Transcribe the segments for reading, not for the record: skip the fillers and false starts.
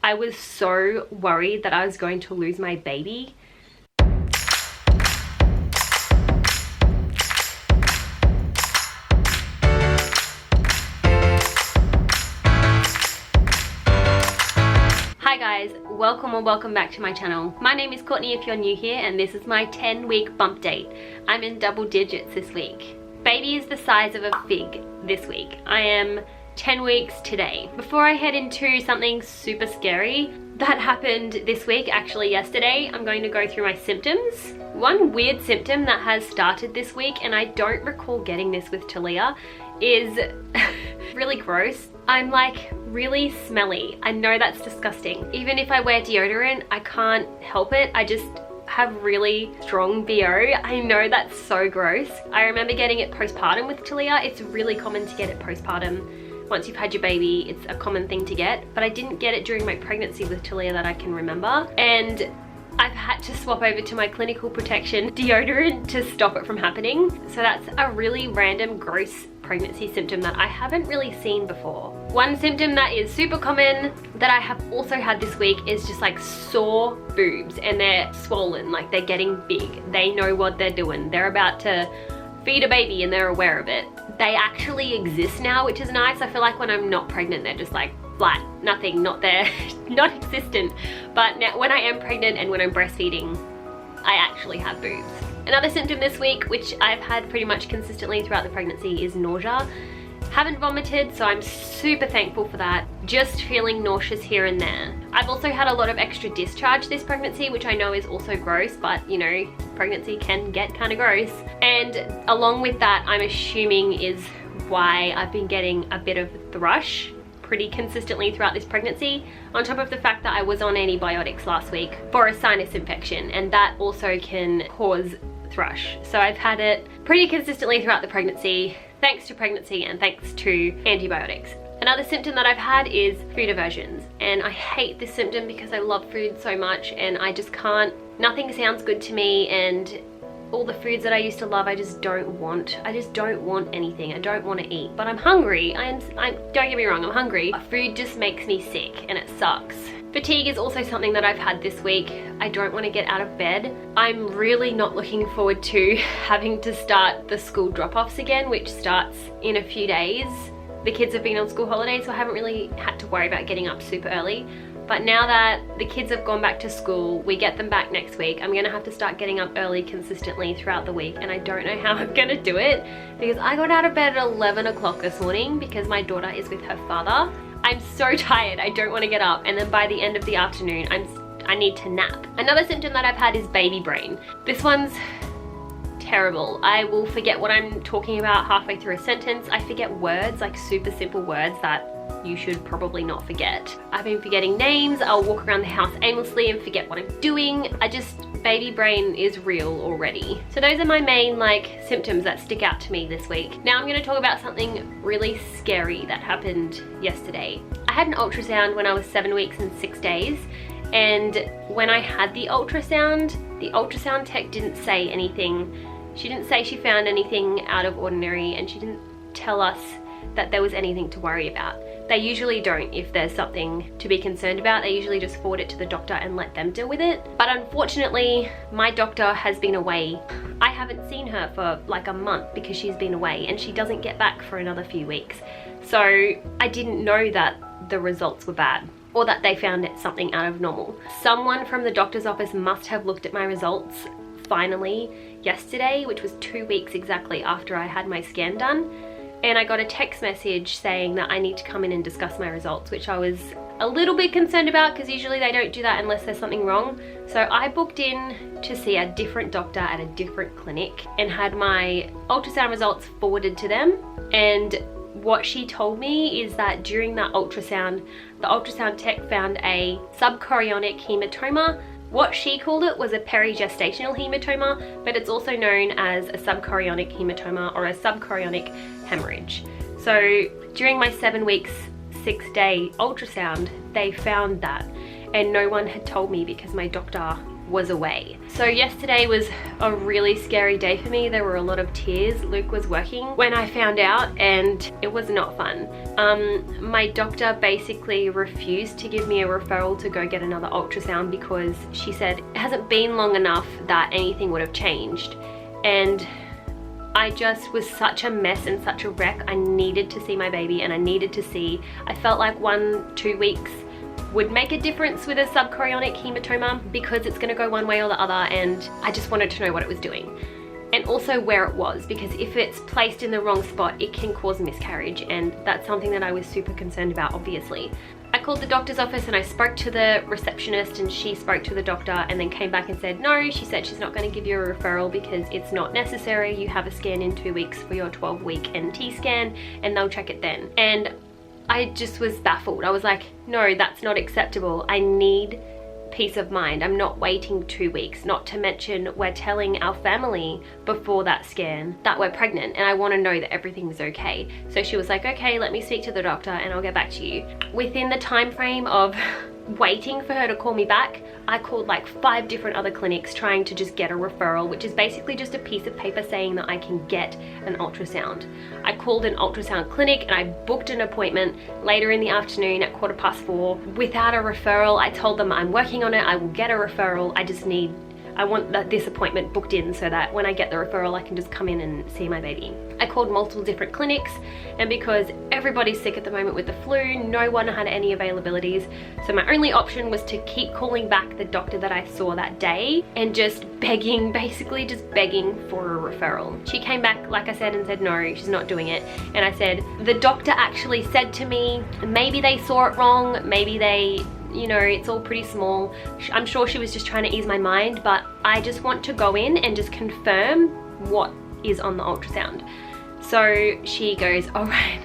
I was so worried that I was going to lose my baby. Hi guys, welcome or welcome back to my channel. My name is Courtney if you're new here, and this is my 10-week bump date. I'm in double digits this week. Baby is the size of a fig this week. I am 10 weeks today. Before I head into something super scary that happened this week, actually yesterday, I'm going to go through my symptoms. One weird symptom that has started this week, and I don't recall getting this with Talia, is really gross. I'm like really smelly. I know that's disgusting. Even if I wear deodorant, I can't help it. I just have really strong BO. I know that's so gross. I remember getting it postpartum with Talia. It's really common to get it postpartum. Once you've had your baby, it's a common thing to get, but I didn't get it during my pregnancy with Talia that I can remember. And I've had to swap over to my clinical protection deodorant to stop it from happening. So that's a really random, gross pregnancy symptom that I haven't really seen before. One symptom that is super common that I have also had this week is just like sore boobs, and they're swollen, like they're getting big. They know what they're doing. They're about to feed a baby and they're aware of it. They actually exist now, which is nice. I feel like when I'm not pregnant, they're just like flat, nothing, not there, not existent. But now when I am pregnant and when I'm breastfeeding, I actually have boobs. Another symptom this week, which I've had pretty much consistently throughout the pregnancy, is nausea. Haven't vomited, so I'm super thankful for that. Just feeling nauseous here and there. I've also had a lot of extra discharge this pregnancy, which I know is also gross, but you know, pregnancy can get kind of gross. And along with that, I'm assuming is why I've been getting a bit of thrush pretty consistently throughout this pregnancy, on top of the fact that I was on antibiotics last week for a sinus infection, and that also can cause thrush. So I've had it pretty consistently throughout the pregnancy, thanks to pregnancy and thanks to antibiotics. Another symptom that I've had is food aversions, and I hate this symptom because I love food so much and I just can't, nothing sounds good to me, and all the foods that I used to love, I just don't want. I just don't want anything. I don't want to eat, but I'm hungry. Don't get me wrong, I'm hungry. Food just makes me sick and it sucks. Fatigue is also something that I've had this week. I don't want to get out of bed. I'm really not looking forward to having to start the school drop-offs again, which starts in a few days. The kids have been on school holidays, so I haven't really had to worry about getting up super early. But now that the kids have gone back to school, we get them back next week, I'm gonna have to start getting up early consistently throughout the week, and I don't know how I'm gonna do it because I got out of bed at 11 o'clock this morning because my daughter is with her father. I'm so tired, I don't wanna get up, and then by the end of the afternoon, I need to nap. Another symptom that I've had is baby brain. This one's terrible. I will forget what I'm talking about halfway through a sentence. I forget words, like super simple words that you should probably not forget. I've been forgetting names. I'll walk around the house aimlessly and forget what I'm doing. Baby brain is real already. So those are my main symptoms that stick out to me this week. Now I'm gonna talk about something really scary that happened yesterday. I had an ultrasound when I was 7 weeks and 6 days. And when I had the ultrasound tech didn't say anything. She didn't say she found anything out of ordinary, and she didn't tell us that there was anything to worry about. They usually don't. If there's something to be concerned about, they usually just forward it to the doctor and let them deal with it. But unfortunately, my doctor has been away. I haven't seen her for like a month because she's been away, and she doesn't get back for another few weeks. So I didn't know that the results were bad, or that they found something out of normal. Someone from the doctor's office must have looked at my results finally yesterday, which was 2 weeks exactly after I had my scan done. And I got a text message saying that I need to come in and discuss my results, which I was a little bit concerned about because usually they don't do that unless there's something wrong. So I booked in to see a different doctor at a different clinic and had my ultrasound results forwarded to them. And what she told me is that during that ultrasound, the ultrasound tech found a subchorionic hematoma. What she called it was a perigestational hematoma, but it's also known as a subchorionic hematoma or a subchorionic hemorrhage. So during my 7 weeks, 6 day ultrasound, they found that, and no one had told me because my doctor was away. So yesterday was a really scary day for me. There were a lot of tears. Luke was working when I found out, and it was not fun. My doctor basically refused to give me a referral to go get another ultrasound because she said it hasn't been long enough that anything would have changed. And I just was such a mess and such a wreck. I needed to see my baby, and I needed to see, I felt like 1-2 weeks would make a difference with a subchorionic hematoma because it's going to go one way or the other, and I just wanted to know what it was doing. And also where it was, because if it's placed in the wrong spot, it can cause miscarriage, and that's something that I was super concerned about, obviously. I called the doctor's office and I spoke to the receptionist, and she spoke to the doctor and then came back and said, no, she said she's not going to give you a referral because it's not necessary. You have a scan in 2 weeks for your 12-week NT scan, and they'll check it then. And I just was baffled. I was like, no, that's not acceptable. I need peace of mind. I'm not waiting 2 weeks. Not to mention we're telling our family before that scan that we're pregnant, and I want to know that everything's okay. So she was like, okay, let me speak to the doctor and I'll get back to you. Within the time frame of waiting for her to call me back, I called like 5 different other clinics trying to just get a referral, which is basically just a piece of paper saying that I can get an ultrasound. I called an ultrasound clinic and I booked an appointment later in the afternoon at 4:15 without a referral. I told them I'm working on it, I will get a referral, I want this appointment booked in so that when I get the referral I can just come in and see my baby. I called multiple different clinics, and because everybody's sick at the moment with the flu, no one had any availabilities. So my only option was to keep calling back the doctor that I saw that day and just begging, basically just begging for a referral. She came back, like I said, and said no, she's not doing it. And I said, the doctor actually said to me, maybe they saw it wrong, maybe they, you know, it's all pretty small. I'm sure she was just trying to ease my mind, but I just want to go in and just confirm what is on the ultrasound. So she goes, all right,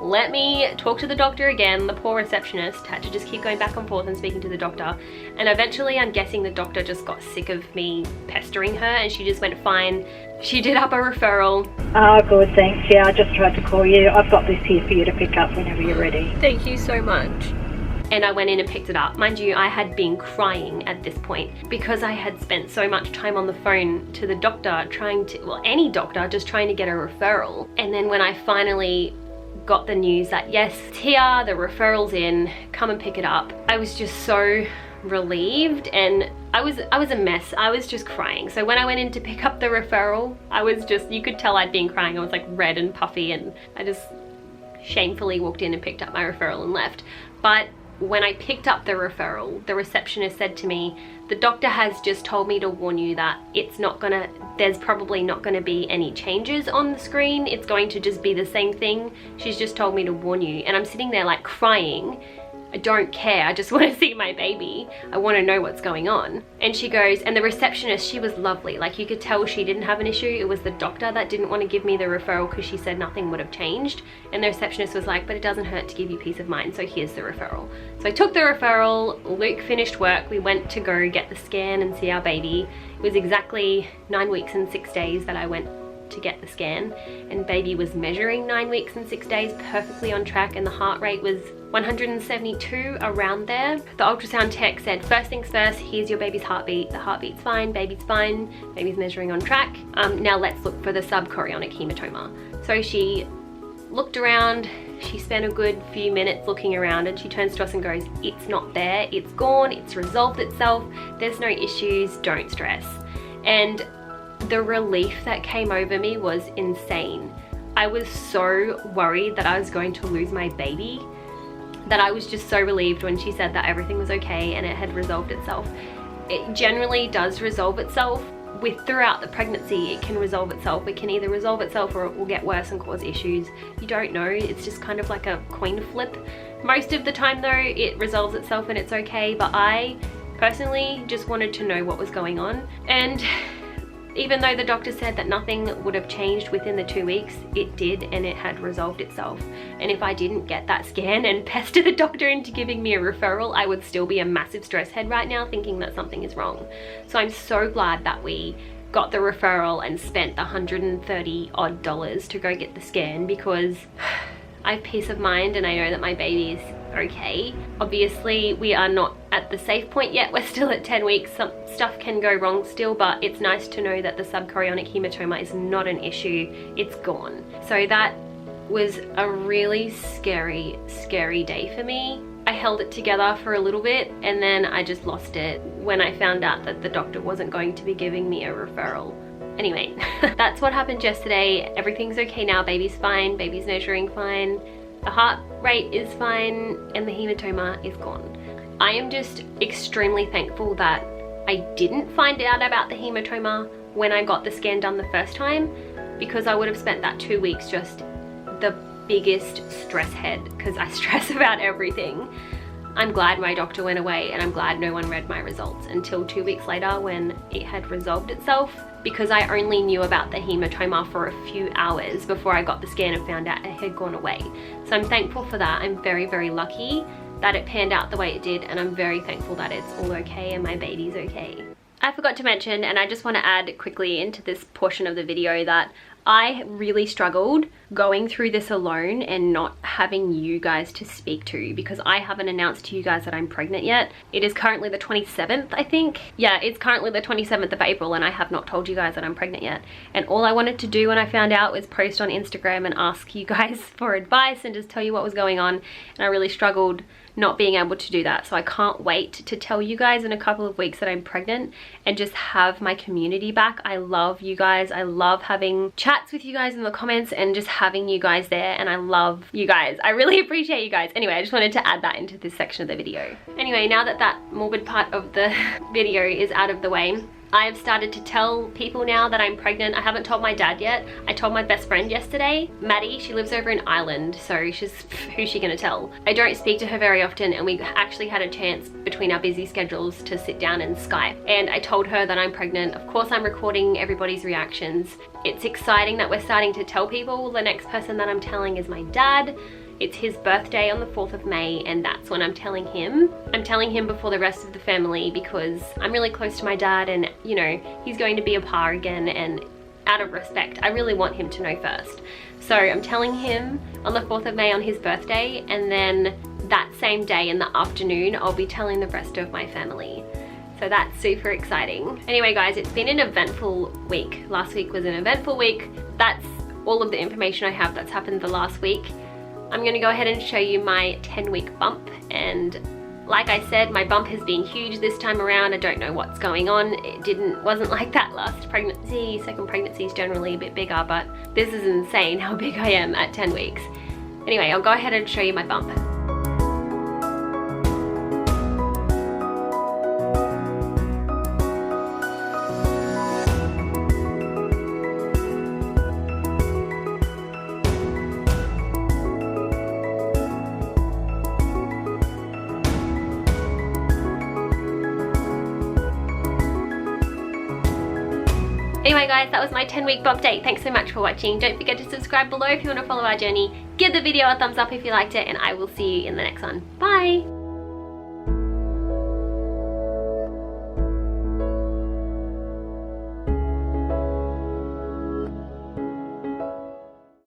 let me talk to the doctor again. The poor receptionist had to just keep going back and forth and speaking to the doctor. And eventually I'm guessing the doctor just got sick of me pestering her, and she just went fine. She did up a referral. Oh, good, thanks. Yeah, I just tried to call you. I've got this here for you to pick up whenever you're ready. Thank you so much. And I went in and picked it up. Mind you, I had been crying at this point because I had spent so much time on the phone to the doctor trying to, well, any doctor, just trying to get a referral. And then when I finally got the news that yes, it's here, the referral's in, come and pick it up, I was just so relieved, and I was a mess. I was just crying. So when I went in to pick up the referral, I was just, you could tell I'd been crying. I was like red and puffy, and I just shamefully walked in and picked up my referral and left. But when I picked up the referral, the receptionist said to me, the doctor has just told me to warn you that there's probably not gonna be any changes on the screen. It's going to just be the same thing. She's just told me to warn you. And I'm sitting there like crying. I don't care, I just want to see my baby. I want to know what's going on. And she goes, and the receptionist, she was lovely. Like, you could tell she didn't have an issue. It was the doctor that didn't want to give me the referral because she said nothing would have changed. And the receptionist was like, but it doesn't hurt to give you peace of mind, so here's the referral. So I took the referral, Luke finished work, we went to go get the scan and see our baby. It was exactly 9 weeks and 6 days that I went to get the scan, and baby was measuring 9 weeks and 6 days, perfectly on track, and the heart rate was 172, around there. The ultrasound tech said, first things first, here's your baby's heartbeat. The heartbeat's fine, baby's measuring on track. Now let's look for the subchorionic hematoma. So she looked around, she spent a good few minutes looking around, and she turns to us and goes, it's not there, it's gone, it's resolved itself, there's no issues, don't stress. And the relief that came over me was insane. I was so worried that I was going to lose my baby that I was just so relieved when she said that everything was okay and it had resolved itself. It generally does resolve itself. Throughout the pregnancy, it can resolve itself. It can either resolve itself or it will get worse and cause issues. You don't know, it's just kind of like a coin flip. Most of the time though, it resolves itself and it's okay, but I personally just wanted to know what was going on. And even though the doctor said that nothing would have changed within the 2 weeks, it did, and it had resolved itself. And if I didn't get that scan and pester the doctor into giving me a referral, I would still be a massive stress head right now thinking that something is wrong. So I'm so glad that we got the referral and spent the $130 odd to go get the scan, because I have peace of mind and I know that my baby is okay. Obviously, we are not at the safe point yet. We're still at 10 weeks. Some stuff can go wrong still, but it's nice to know that the subchorionic hematoma is not an issue. It's gone. So that was a really scary day for me. I held it together for a little bit and then I just lost it when I found out that the doctor wasn't going to be giving me a referral. Anyway, that's what happened yesterday. Everything's okay now. Baby's fine. Baby's nurturing fine. The heart rate is fine and the hematoma is gone. I am just extremely thankful that I didn't find out about the hematoma when I got the scan done the first time, because I would have spent that 2 weeks just the biggest stress head, because I stress about everything. I'm glad my doctor went away and I'm glad no one read my results until 2 weeks later when it had resolved itself, because I only knew about the hematoma for a few hours before I got the scan and found out it had gone away. So I'm thankful for that. I'm very lucky that it panned out the way it did, and I'm very thankful that it's all okay and my baby's okay. I forgot to mention, and I just want to add quickly into this portion of the video, that I really struggled going through this alone and not having you guys to speak to, because I haven't announced to you guys that I'm pregnant yet. It is currently the 27th, I think. Yeah, it's currently the 27th of April and I have not told you guys that I'm pregnant yet. And all I wanted to do when I found out was post on Instagram and ask you guys for advice and just tell you what was going on. And I really struggled not being able to do that. So I can't wait to tell you guys in a couple of weeks that I'm pregnant and just have my community back. I love you guys. I love having chats with you guys in the comments and just having you guys there, and I love you guys. I really appreciate you guys. Anyway, I just wanted to add that into this section of the video. Anyway, now that that morbid part of the video is out of the way, I have started to tell people now that I'm pregnant. I haven't told my dad yet. I told my best friend yesterday, Maddie. She lives over in Ireland, so who's she gonna tell? I don't speak to her very often, and we actually had a chance between our busy schedules to sit down and Skype. And I told her that I'm pregnant. Of course, I'm recording everybody's reactions. It's exciting that we're starting to tell people. The next person that I'm telling is my dad. It's his birthday on the 4th of May, and that's when I'm telling him. I'm telling him before the rest of the family because I'm really close to my dad, and you know, he's going to be a pa again, and out of respect, I really want him to know first. So I'm telling him on the 4th of May on his birthday, and then that same day in the afternoon, I'll be telling the rest of my family. So that's super exciting. Anyway guys, it's been an eventful week. Last week was an eventful week. That's all of the information I have that's happened the last week. I'm gonna go ahead and show you my 10-week bump, and like I said, my bump has been huge this time around. I don't know what's going on. It wasn't like that last pregnancy. Second pregnancy is generally a bit bigger, but this is insane how big I am at 10 weeks. Anyway, I'll go ahead and show you my bump. Anyway guys, that was my 10-week bump date. Thanks so much for watching. Don't forget to subscribe below if you want to follow our journey. Give the video a thumbs up if you liked it, and I will see you in the next one. Bye!